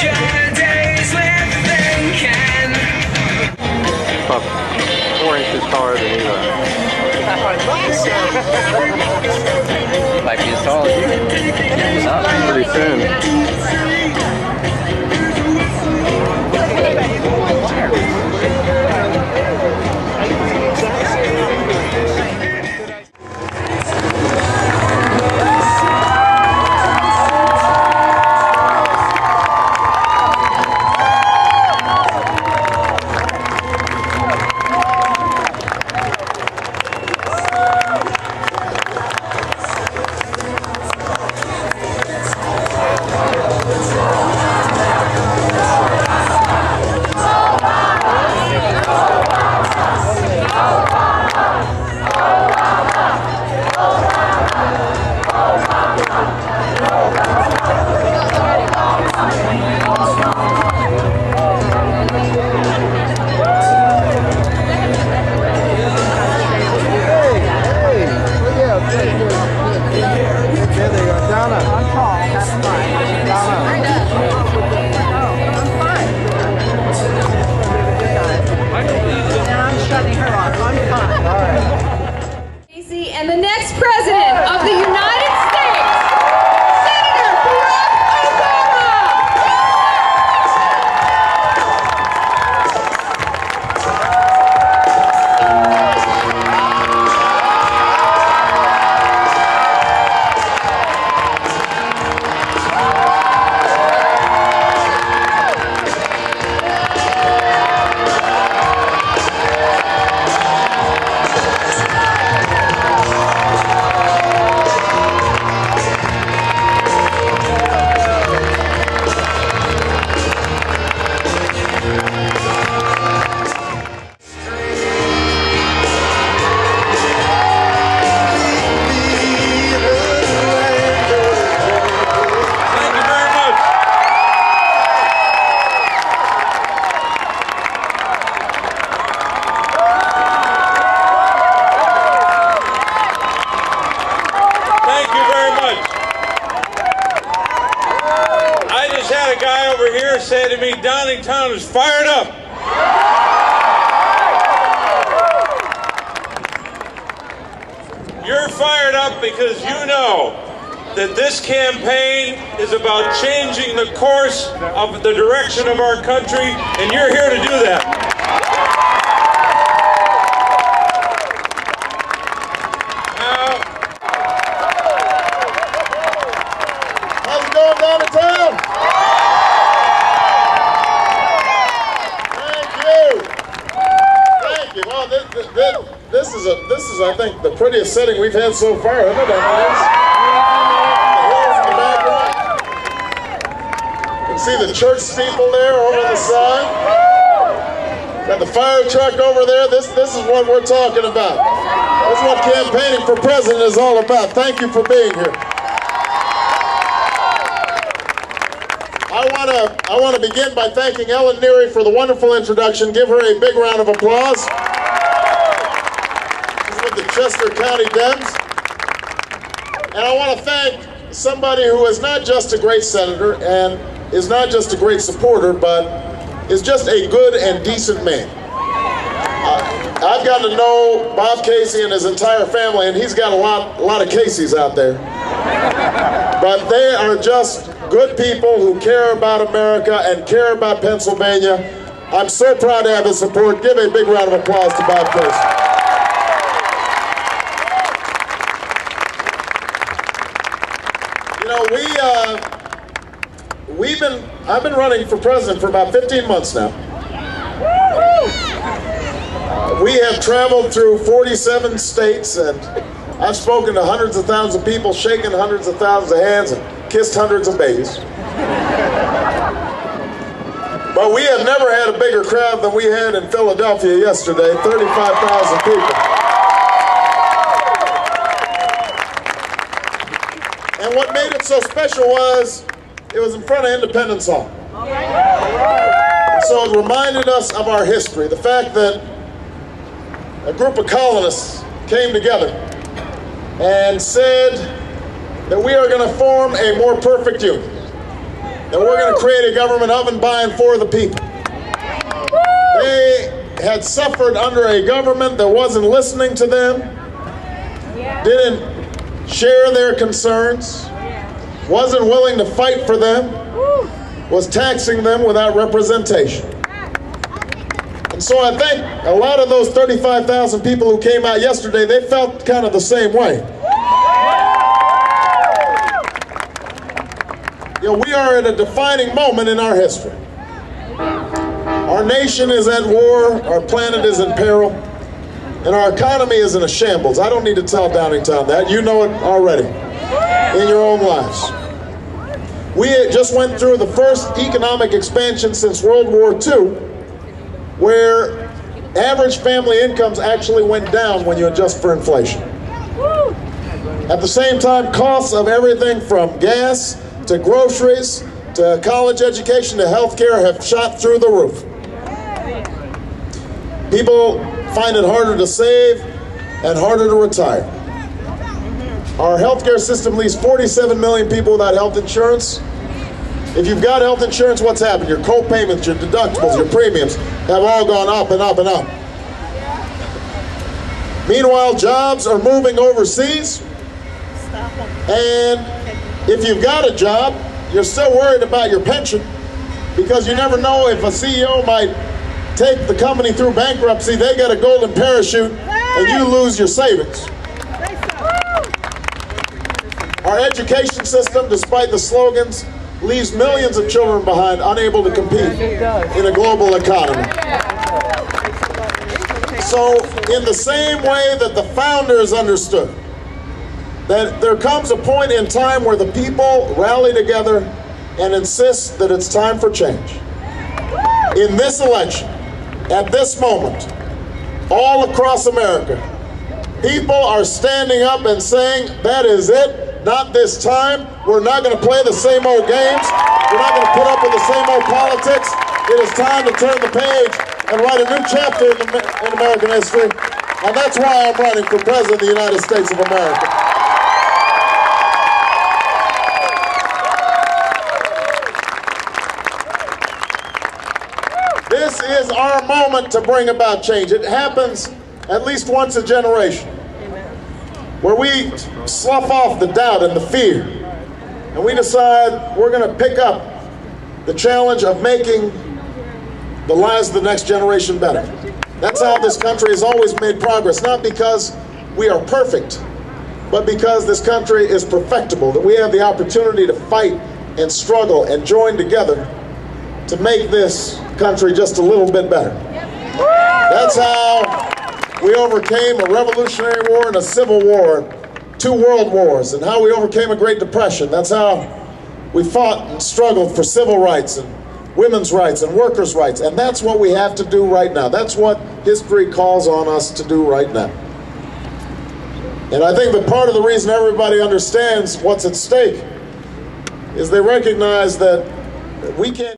your days with thinking. About 4 inches taller than you are. Might be as tall as you. Pretty thin. And the next president of the United States, Senator Barack had a guy over here say to me, Downingtown is fired up. You're fired up because you know that this campaign is about changing the course of the direction of our country, and you're here to do that. How's it going, Downingtown? Thank you. Well, this is, I think, the prettiest setting we've had so far, isn't it? The hills in the background. You can see the church steeple there over the side. Got the fire truck over there. This is what we're talking about. This is what campaigning for president is all about. Thank you for being here. I want to begin by thanking Ellen Neary for the wonderful introduction. Give her a big round of applause. She's with the Chester County Dems. And I want to thank somebody who is not just a great senator and is not just a great supporter, but is just a good and decent man. I've gotten to know Bob Casey and his entire family, and he's got a lot of Caseys out there. But they are just good people who care about America and care about Pennsylvania. I'm so proud to have his support. Give a big round of applause to Bob Casey. You know, I've been running for president for about 15 months now. We have traveled through 47 states, and I've spoken to hundreds of thousands of people, shaken hundreds of thousands of hands, and kissed hundreds of babies. But we have never had a bigger crowd than we had in Philadelphia yesterday, 35,000 people. And what made it so special was, it was in front of Independence Hall. So it reminded us of our history, the fact that a group of colonists came together and said that we are going to form a more perfect union. that we're going to create a government of and by and for the people. They had suffered under a government that wasn't listening to them, didn't share their concerns, wasn't willing to fight for them, was taxing them without representation. And so I think a lot of those 35,000 people who came out yesterday, they felt kind of the same way. You know, we are at a defining moment in our history. Our nation is at war, our planet is in peril, and our economy is in a shambles. I don't need to tell Downingtown that. You know it already in your own lives. We just went through the first economic expansion since World War II, where average family incomes actually went down when you adjust for inflation. At the same time, costs of everything from gas to groceries to college education to health care have shot through the roof. People find it harder to save and harder to retire. Our healthcare system leaves 47 million people without health insurance. If you've got health insurance, what's happened? Your co-payments, your deductibles, your premiums have all gone up and up and up. Meanwhile, jobs are moving overseas. And if you've got a job, you're still worried about your pension because you never know if a CEO might take the company through bankruptcy, they get a golden parachute, and you lose your savings. Our education system, despite the slogans, leaves millions of children behind, unable to compete in a global economy. So, in the same way that the founders understood that there comes a point in time where the people rally together and insist that it's time for change. In this election, at this moment, all across America, people are standing up and saying, that is it, not this time. We're not going to play the same old games. We're not going to put up with the same old politics. It is time to turn the page and write a new chapter in American history. And that's why I'm running for President of the United States of America. This is our moment to bring about change. It happens at least once a generation, where we slough off the doubt and the fear, and we decide we're going to pick up the challenge of making the lives of the next generation better. That's how this country has always made progress, not because we are perfect, but because this country is perfectible, that we have the opportunity to fight and struggle and join together to make this country just a little bit better. That's how we overcame a Revolutionary War and a Civil War, 2 world wars, and how we overcame a Great Depression. That's how we fought and struggled for civil rights and women's rights and workers' rights. And that's what we have to do right now. That's what history calls on us to do right now. And I think that part of the reason everybody understands what's at stake is they recognize that we can't